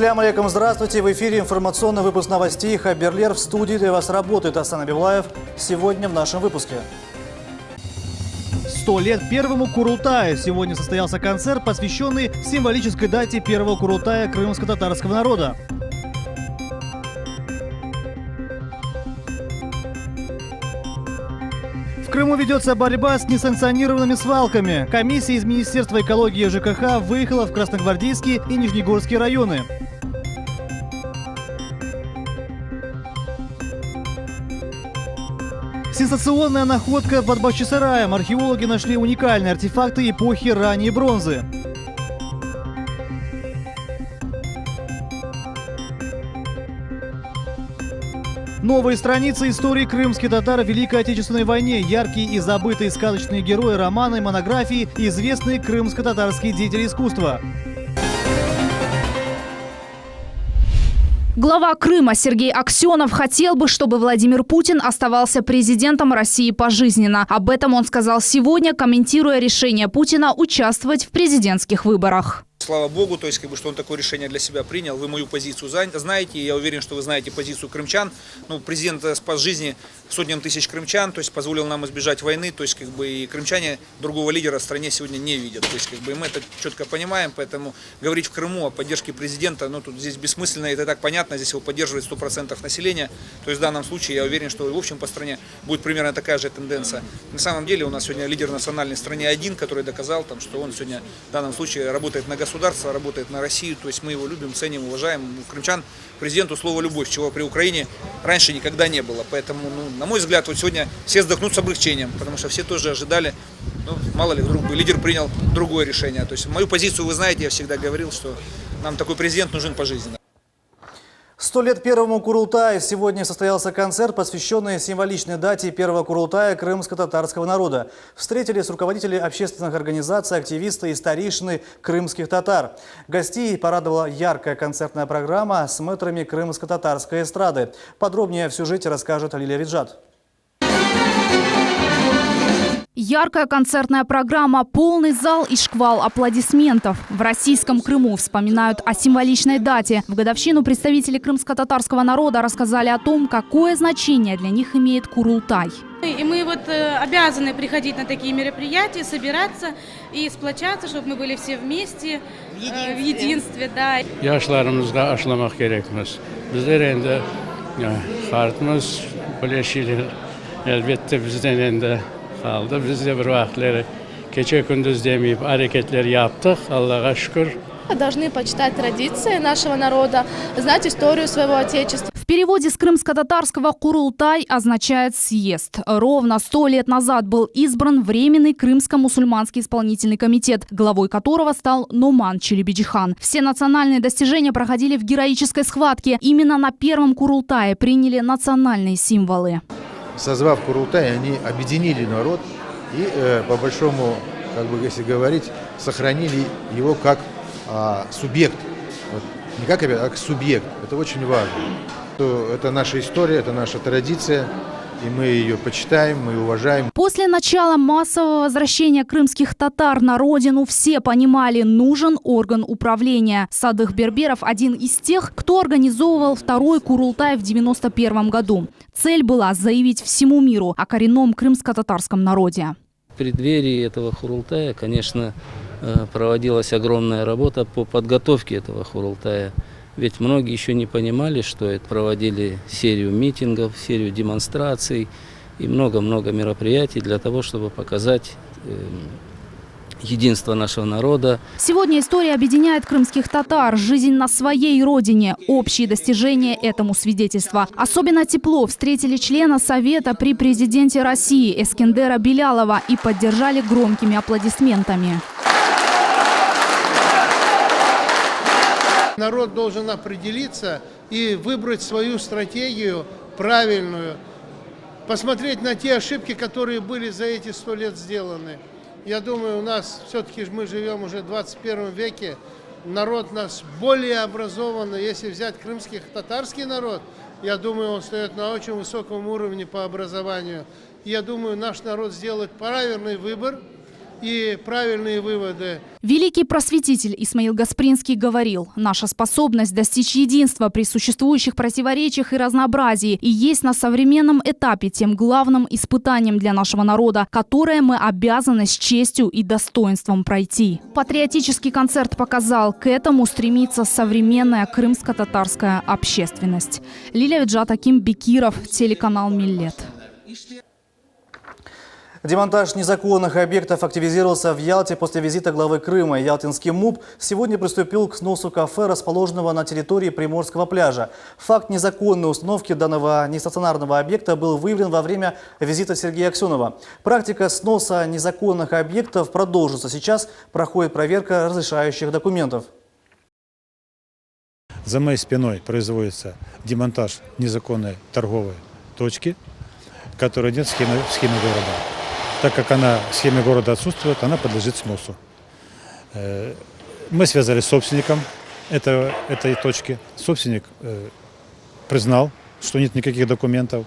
Ассаляму алейкум, здравствуйте. В эфире информационный выпуск новостей Хаберлер. В студии для вас работает Асан Абилаев. Сегодня в нашем выпуске. 100 лет первому Курултаю. Сегодня состоялся концерт, посвященный символической дате первого Курултая крымско-татарского народа. В Крыму ведется борьба с несанкционированными свалками. Комиссия из Министерства экологии и ЖКХ выехала в Красногвардейские и Нижнегорские районы. Сенсационная находка под Бахчисараем. Археологи нашли уникальные артефакты эпохи ранней бронзы. Новые страницы истории крымских татар в Великой Отечественной войне. Яркие и забытые сказочные герои, романы, монографии и известные крымско-татарские деятели искусства. Глава Крыма Сергей Аксенов хотел бы, чтобы Владимир Путин оставался президентом России пожизненно. Об этом он сказал сегодня, комментируя решение Путина участвовать в президентских выборах. Слава Богу, то есть, что он такое решение для себя принял. Вы мою позицию знаете, я уверен, что вы знаете позицию крымчан. Президент спас жизни сотням тысяч крымчан, то есть позволил нам избежать войны, то есть, и крымчане другого лидера в стране сегодня не видят. То есть, мы это четко понимаем, поэтому говорить в Крыму о поддержке президента, тут здесь бессмысленно, это так понятно, здесь его поддерживает 100% населения. То есть, в данном случае, я уверен, что в общем по стране будет примерно такая же тенденция. На самом деле, у нас сегодня лидер национальной страны один, который доказал, что он сегодня в данном случае работает на государство, работает на Россию, то есть мы его любим, ценим, уважаем. У крымчан президенту слово «любовь», чего при Украине раньше никогда не было. Поэтому, на мой взгляд, вот сегодня все вздохнут с облегчением, потому что все тоже ожидали, мало ли, вдруг бы лидер принял другое решение. То есть мою позицию вы знаете, я всегда говорил, что нам такой президент нужен пожизненно. 100 лет первому Курултаю. Сегодня состоялся концерт, посвященный символичной дате первого Курултая крымско-татарского народа. Встретились руководители общественных организаций, активисты и старейшины крымских татар. Гостей порадовала яркая концертная программа с мэтрами крымско-татарской эстрады. Подробнее в сюжете расскажет Лилия Виджат. Яркая концертная программа, полный зал и шквал аплодисментов. В российском Крыму вспоминают о символичной дате. В годовщину представители крымско-татарского народа рассказали о том, какое значение для них имеет Курултай. И мы обязаны приходить на такие мероприятия, собираться и сплочаться, чтобы мы были все вместе, в единстве. Да. Yaşlarımızda aşılamak gerekmez. Bizler endi xalqımız birleşilir. Elbette bizden endi kaldı. Biz de bir vakitleri gece gündüz demeyip hareketleri yaptık. Allah'a şükür. Должны почитать традиции нашего народа, знать историю своего отечества. В переводе с крымско-татарского «Курултай» означает «съезд». Ровно 100 лет назад был избран Временный крымско-мусульманский исполнительный комитет, главой которого стал Нуман Челебиджихан. Все национальные достижения проходили в героической схватке. Именно на первом Курултае приняли национальные символы. Созвав Курултай, они объединили народ и, по большому, если говорить, сохранили его как субъект. Не как объект, а как субъект. Это очень важно. Это наша история, это наша традиция, и мы ее почитаем, мы уважаем. После начала массового возвращения крымских татар на родину все понимали, нужен орган управления. Садых Берберов – один из тех, кто организовывал второй Курултай в 1991 году. Цель была заявить всему миру о коренном крымско-татарском народе. В преддверии этого Курултая, конечно, проводилась огромная работа по подготовке этого Курултая. Ведь многие еще не понимали, что это проводили серию митингов, серию демонстраций и много-много мероприятий для того, чтобы показать единство нашего народа. Сегодня история объединяет крымских татар. Жизнь на своей родине. Общие достижения этому свидетельства. Особенно тепло встретили члена Совета при президенте России Эскендера Белялова и поддержали громкими аплодисментами. Народ должен определиться и выбрать свою стратегию правильную, посмотреть на те ошибки, которые были за эти 100 лет сделаны. Я думаю, у нас все-таки мы живем уже в 21 веке, народ наш более образованный. Если взять крымский татарский народ, я думаю, он стоит на очень высоком уровне по образованию. Я думаю, наш народ сделает правильный выбор и правильные выводы. Великий просветитель Исмаил Гаспринский говорил: наша способность достичь единства при существующих противоречиях и разнообразии и есть на современном этапе тем главным испытанием для нашего народа, которое мы обязаны с честью и достоинством пройти. Патриотический концерт показал, к этому стремится современная крымско-татарская общественность. Лилия Виджат, Аким Бекиров, телеканал Миллет. Демонтаж незаконных объектов активизировался в Ялте после визита главы Крыма. Ялтинский МУП сегодня приступил к сносу кафе, расположенного на территории Приморского пляжа. Факт незаконной установки данного нестационарного объекта был выявлен во время визита Сергея Аксенова. Практика сноса незаконных объектов продолжится. Сейчас проходит проверка разрешающих документов. За моей спиной производится демонтаж незаконной торговой точки, которая нет в схеме города. Так как она в схеме города отсутствует, она подлежит сносу. Мы связались с собственником этой точки. Собственник признал, что нет никаких документов.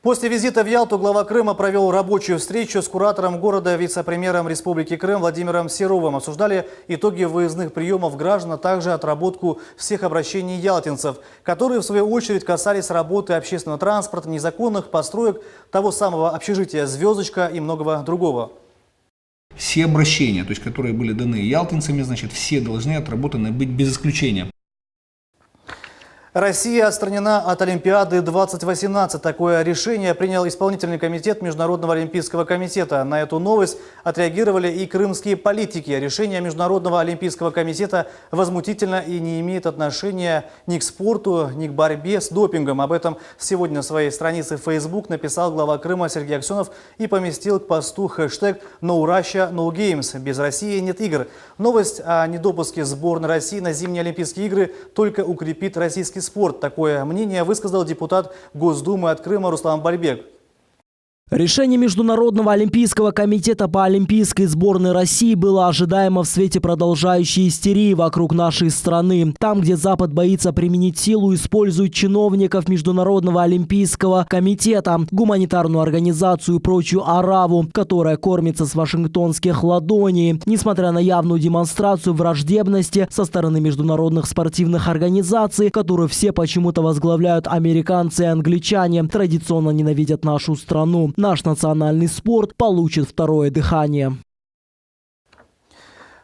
После визита в Ялту глава Крыма провел рабочую встречу с куратором города, вице-премьером Республики Крым Владимиром Серовым. Обсуждали итоги выездных приемов граждан, а также отработку всех обращений ялтинцев, которые в свою очередь касались работы общественного транспорта, незаконных построек, того самого общежития «Звездочка» и многого другого. Все обращения, то есть которые были даны ялтинцами, значит, все должны отработаны быть без исключения. Россия отстранена от Олимпиады 2018. Такое решение принял исполнительный комитет Международного олимпийского комитета. На эту новость отреагировали и крымские политики. Решение Международного олимпийского комитета возмутительно и не имеет отношения ни к спорту, ни к борьбе с допингом. Об этом сегодня на своей странице в Facebook написал глава Крыма Сергей Аксенов и поместил к посту хэштег «No Russia, No Games». Без России нет игр. Новость о недопуске сборной России на зимние Олимпийские игры только укрепит российский спорт. Такое мнение высказал депутат Госдумы от Крыма Руслан Бальбек. Решение Международного олимпийского комитета по олимпийской сборной России было ожидаемо в свете продолжающей истерии вокруг нашей страны. Там, где Запад боится применить силу, используют чиновников Международного олимпийского комитета, гуманитарную организацию и прочую араву, которая кормится с вашингтонских ладоней. Несмотря на явную демонстрацию враждебности со стороны международных спортивных организаций, которые все почему-то возглавляют американцы и англичане, традиционно ненавидят нашу страну. Наш национальный спорт получит второе дыхание.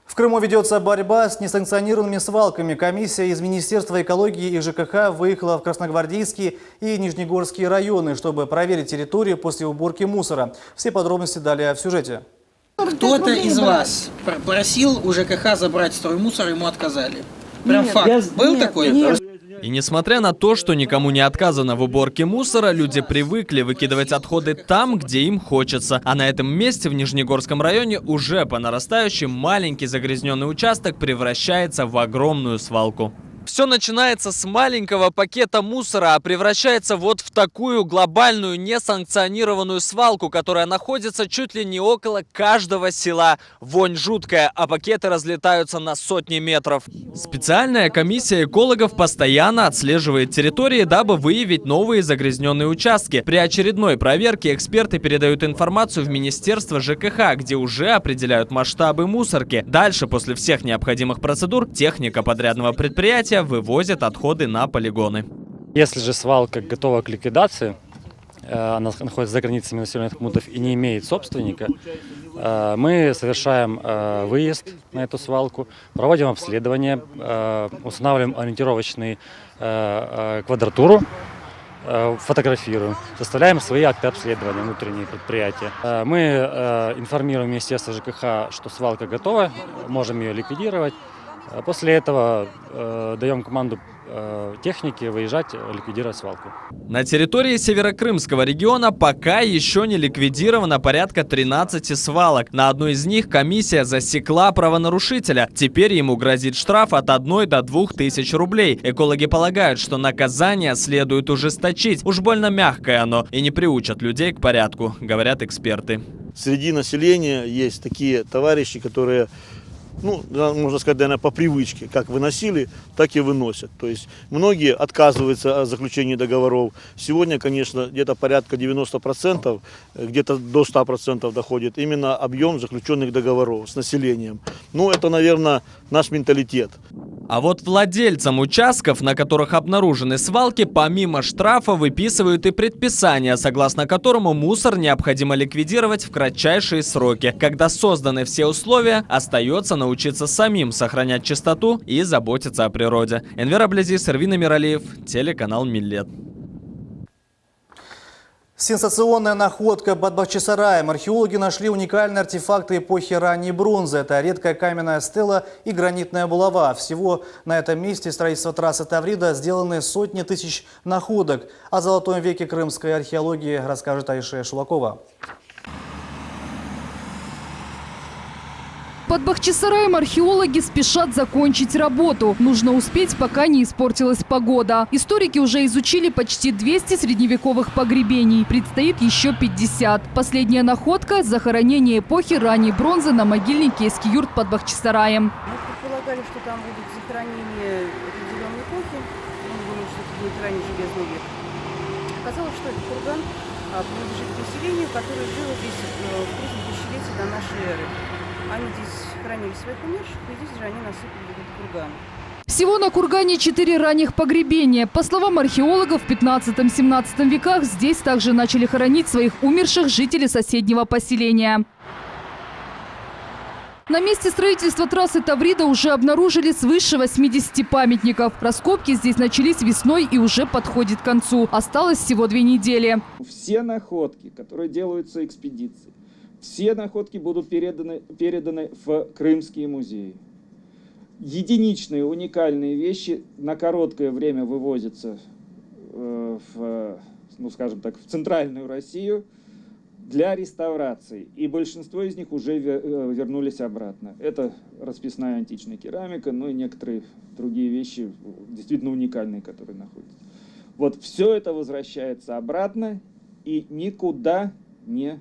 В Крыму ведется борьба с несанкционированными свалками. Комиссия из Министерства экологии и ЖКХ выехала в Красногвардейские и Нижнегорские районы, чтобы проверить территорию после уборки мусора. Все подробности далее в сюжете. Кто-то из вас просил у ЖКХ забрать строймусор, ему отказали. Прям факт. Был такой? Нет. И несмотря на то, что никому не отказано в уборке мусора, люди привыкли выкидывать отходы там, где им хочется. А на этом месте в Нижнегорском районе уже по нарастающей маленький загрязненный участок превращается в огромную свалку. Все начинается с маленького пакета мусора, а превращается вот в такую глобальную несанкционированную свалку, которая находится чуть ли не около каждого села. Вонь жуткая, а пакеты разлетаются на сотни метров. Специальная комиссия экологов постоянно отслеживает территории, дабы выявить новые загрязненные участки. При очередной проверке эксперты передают информацию в Министерство ЖКХ, где уже определяют масштабы мусорки. Дальше, после всех необходимых процедур, техника подрядного предприятия вывозят отходы на полигоны. Если же свалка готова к ликвидации, она находится за границами населенных пунктов и не имеет собственника, мы совершаем выезд на эту свалку, проводим обследование, устанавливаем ориентировочную квадратуру, фотографируем, составляем свои акты обследования, внутренние предприятия. Мы информируем Министерство ЖКХ, что свалка готова, можем ее ликвидировать. После этого даем команду технике выезжать, ликвидировать свалку. На территории Северокрымского региона пока еще не ликвидировано порядка 13 свалок. На одной из них комиссия засекла правонарушителя. Теперь ему грозит штраф от 1 до 2 тысяч рублей. Экологи полагают, что наказание следует ужесточить. Уж больно мягкое оно и не приучат людей к порядку, говорят эксперты. Среди населения есть такие товарищи, которые ну, можно сказать, наверное, по привычке. Как выносили, так и выносят. То есть многие отказываются от заключения договоров. Сегодня, конечно, где-то порядка 90%, где-то до 100% доходит именно объем заключенных договоров с населением. Ну, это, наверное, наш менталитет. А вот владельцам участков, на которых обнаружены свалки, помимо штрафа выписывают и предписание, согласно которому мусор необходимо ликвидировать в кратчайшие сроки. Когда созданы все условия, остается научиться самим сохранять чистоту и заботиться о природе. Энвер Аблязис, Эрвин Миралиев, телеканал Миллет. Сенсационная находка под Бахчисараем. Археологи нашли уникальные артефакты эпохи ранней бронзы. Это редкая каменная стела и гранитная булава. Всего на этом месте строительства трассы Таврида сделаны сотни тысяч находок. О золотом веке крымской археологии расскажет Айше Шулакова. Под Бахчисараем археологи спешат закончить работу. Нужно успеть, пока не испортилась погода. Историки уже изучили почти 200 средневековых погребений. Предстоит еще 50. Последняя находка – захоронение эпохи ранней бронзы на могильнике Эскиюрт под Бахчисараем. Мы предполагали, что там будет захоронение определенной эпохи. Мы думали, что это будет ранний железный век. Оказалось, что это курган принадлежит поселению, которое жило здесь в 3 тысячелетия до нашей эры. Они здесь хранили своих умерших, и здесь же они насыпали этот курган. Всего на кургане 4 ранних погребения. По словам археологов, в 15-17 веках здесь также начали хоронить своих умерших жители соседнего поселения. На месте строительства трассы Таврида уже обнаружили свыше 80 памятников. Раскопки здесь начались весной и уже подходит к концу. Осталось всего 2 недели. Все находки, которые делаются экспедицией, все находки будут переданы в Крымские музеи. Единичные, уникальные вещи на короткое время вывозятся в центральную Россию для реставрации. И большинство из них уже вернулись обратно. Это расписная античная керамика, ну и некоторые другие вещи действительно уникальные, которые находятся. Вот все это возвращается обратно и никуда не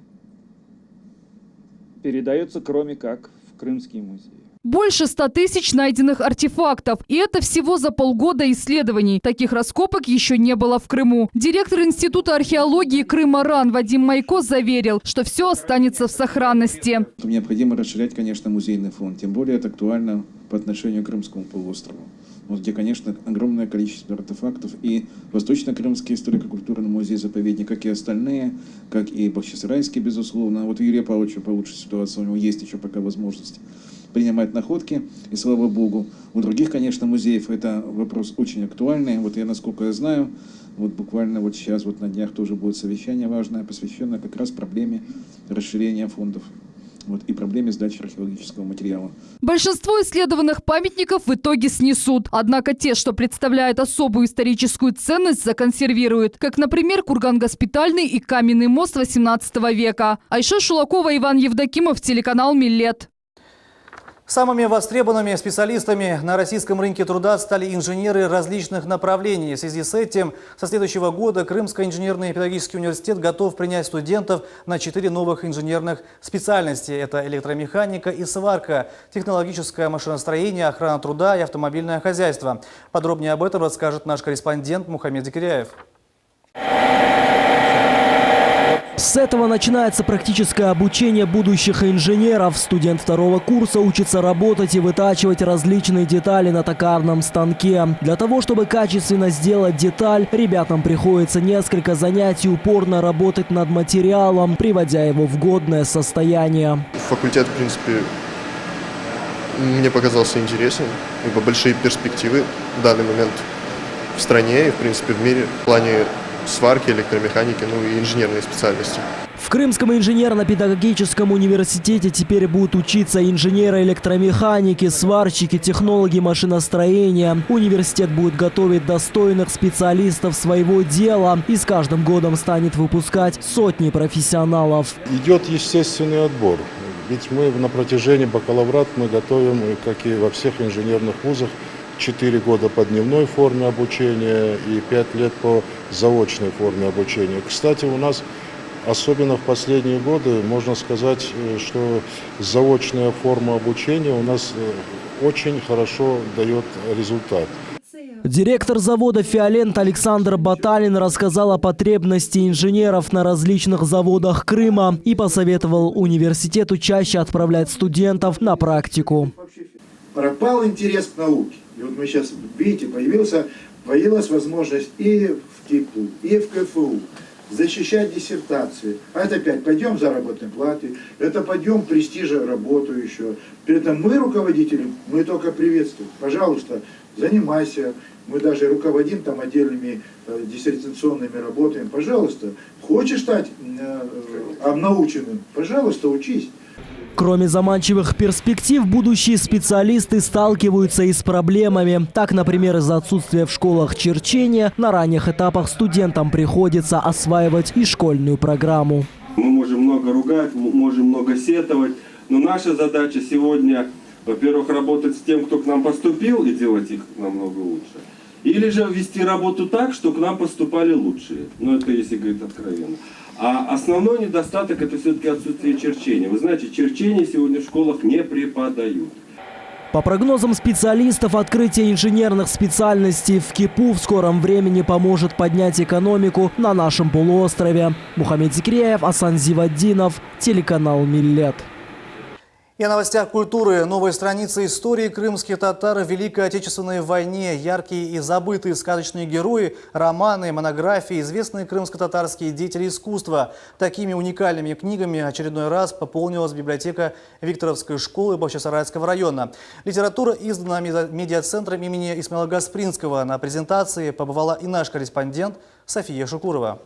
передается, кроме как в Крымские музеи. Больше 100 тысяч найденных артефактов. И это всего за полгода исследований. Таких раскопок еще не было в Крыму. Директор Института археологии Крыма РАН Вадим Майко заверил, что все останется в сохранности. Необходимо расширять, конечно, музейный фонд. Тем более это актуально по отношению к Крымскому полуострову. Вот где, конечно, огромное количество артефактов. И Восточно-Крымский историко-культурный музей-заповедник, как и остальные, как и Бахчисарайский, безусловно. Вот у Юрия Павловича получше ситуация, у него есть еще пока возможность принимать находки, и слава богу. У других, конечно, музеев это вопрос очень актуальный. Вот я, насколько я знаю, вот буквально вот сейчас, вот на днях тоже будет совещание важное, посвященное как раз проблеме расширения фондов. Вот, и проблеме сдачи археологического материала. Большинство исследованных памятников в итоге снесут. Однако те, что представляют особую историческую ценность, законсервируют. Как, например, курган Госпитальный и каменный мост 18 века. Айше Шулакова, Иван Евдокимов, телеканал Миллет. Самыми востребованными специалистами на российском рынке труда стали инженеры различных направлений. В связи с этим со следующего года Крымский инженерный педагогический университет готов принять студентов на 4 новых инженерных специальности. Это электромеханика и сварка, технологическое машиностроение, охрана труда и автомобильное хозяйство. Подробнее об этом расскажет наш корреспондент Мухаммед Закиряев. С этого начинается практическое обучение будущих инженеров. Студент 2-го курса учится работать и вытачивать различные детали на токарном станке. Для того, чтобы качественно сделать деталь, ребятам приходится несколько занятий упорно работать над материалом, приводя его в годное состояние. Факультет, в принципе, мне показался интересен, ибо большие перспективы в данный момент в стране и, в принципе, в мире в плане сварки, электромеханики, ну и инженерные специальности. В Крымском инженерно-педагогическом университете теперь будут учиться инженеры электромеханики, сварщики, технологи машиностроения. Университет будет готовить достойных специалистов своего дела и с каждым годом станет выпускать сотни профессионалов. Идет естественный отбор. Ведь мы на протяжении бакалаврата мы готовим, как и во всех инженерных вузах, 4 года по дневной форме обучения и 5 лет по заочной форме обучения. Кстати, у нас особенно в последние годы, можно сказать, что заочная форма обучения у нас очень хорошо дает результат. Директор завода «Фиолент» Александр Баталин рассказал о потребности инженеров на различных заводах Крыма и посоветовал университету чаще отправлять студентов на практику. Пропал интерес к науке. И вот мы сейчас, видите, появилась возможность и в КИПУ, и в КФУ защищать диссертации. А это опять пойдем заработной платы, это пойдем престижа работу еще. При этом мы, руководители, мы только приветствуем. Пожалуйста, занимайся. Мы даже руководим там отдельными диссертационными работами. Пожалуйста, хочешь стать обнаученным? Пожалуйста, учись. Кроме заманчивых перспектив, будущие специалисты сталкиваются и с проблемами. Так, например, из-за отсутствия в школах черчения на ранних этапах студентам приходится осваивать и школьную программу. Мы можем много ругать, можем много сетовать, но наша задача сегодня, во-первых, работать с тем, кто к нам поступил, и делать их намного лучше. Или же вести работу так, что к нам поступали лучшие. Ну, это если говорить откровенно. А основной недостаток – это все-таки отсутствие черчения. Вы знаете, черчение сегодня в школах не преподают. По прогнозам специалистов, открытие инженерных специальностей в КИПУ в скором времени поможет поднять экономику на нашем полуострове. Мухаммед Зикреев, Асан Зиваддинов, телеканал «Миллет». И о новостях культуры. Новые страницы истории крымских татар в Великой Отечественной войне. Яркие и забытые сказочные герои, романы, монографии, известные крымско-татарские деятели искусства. Такими уникальными книгами очередной раз пополнилась библиотека Викторовской школы Бахчисарайского района. Литература издана медиацентром имени Исмаила Гаспринского. На презентации побывала и наш корреспондент София Шукурова.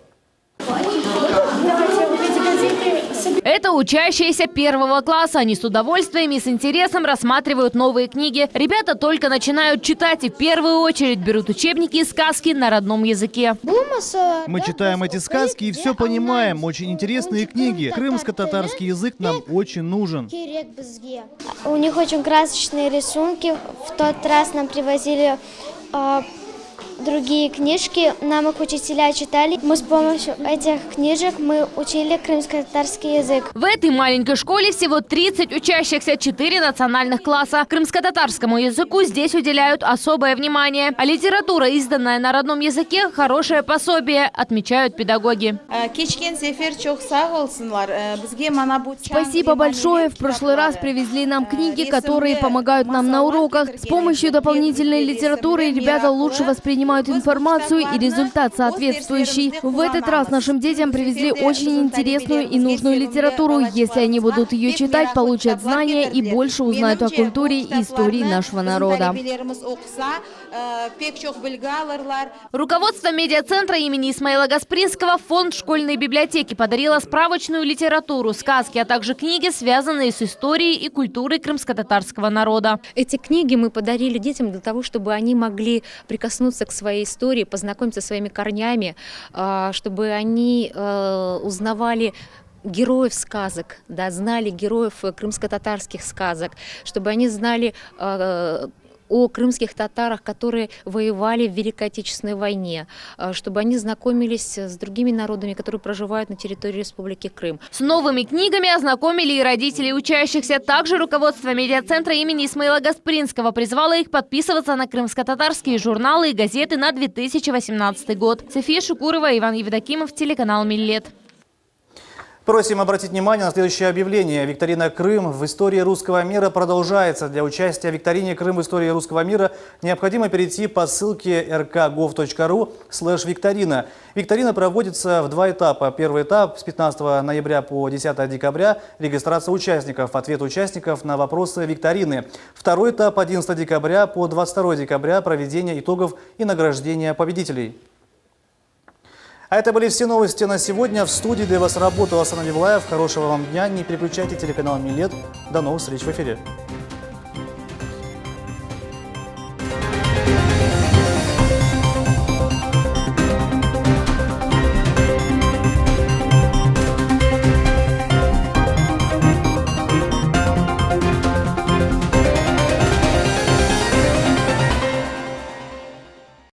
Это учащиеся 1 класса. Они с удовольствием и с интересом рассматривают новые книги. Ребята только начинают читать и в первую очередь берут учебники и сказки на родном языке. Мы читаем эти сказки и все понимаем. Очень интересные книги. Крымско-татарский язык нам очень нужен. У них очень красочные рисунки. В тот раз нам привозили другие книжки, нам их учителя читали. Мы с помощью этих книжек мы учили крымско-татарский язык. В этой маленькой школе всего 30 учащихся, 4 национальных класса. Крымско-татарскому языку здесь уделяют особое внимание. А литература, изданная на родном языке, хорошее пособие, отмечают педагоги. Спасибо большое. В прошлый раз привезли нам книги, которые помогают нам на уроках. С помощью дополнительной литературы ребята лучше воспринимают информацию и результат соответствующий. В этот раз нашим детям привезли очень интересную и нужную литературу. Если они будут ее читать, получат знания и больше узнают о культуре и истории нашего народа. Руководство медиацентра имени Исмаила Гаспринского фонд школьной библиотеки подарило справочную литературу, сказки, а также книги, связанные с историей и культурой крымско-татарского народа. Эти книги мы подарили детям для того, чтобы они могли прикоснуться к своей истории, познакомиться со своими корнями, чтобы они узнавали героев сказок, да, знали героев крымско-татарских сказок, чтобы они знали о крымских татарах, которые воевали в Великой Отечественной войне, чтобы они знакомились с другими народами, которые проживают на территории Республики Крым. С новыми книгами ознакомили и родителей учащихся. Также руководство медиацентра имени Исмаила Гаспринского призвало их подписываться на крымско-татарские журналы и газеты на 2018 год. София Шукурова, Иван Евдокимов, телеканал «Миллет». Просим обратить внимание на следующее объявление. Викторина «Крым в истории русского мира» продолжается. Для участия в викторине «Крым в истории русского мира» необходимо перейти по ссылке rkgov.ru/викторина. Викторина проводится в 2 этапа. Первый этап с 15 ноября по 10 декабря – регистрация участников, ответ участников на вопросы викторины. Второй этап – 11 декабря по 22 декабря – проведение итогов и награждение победителей. А это были все новости на сегодня. В студии для вас работал Асан Абивлаев. Хорошего вам дня. Не переключайте телеканал «Миллет». До новых встреч в эфире.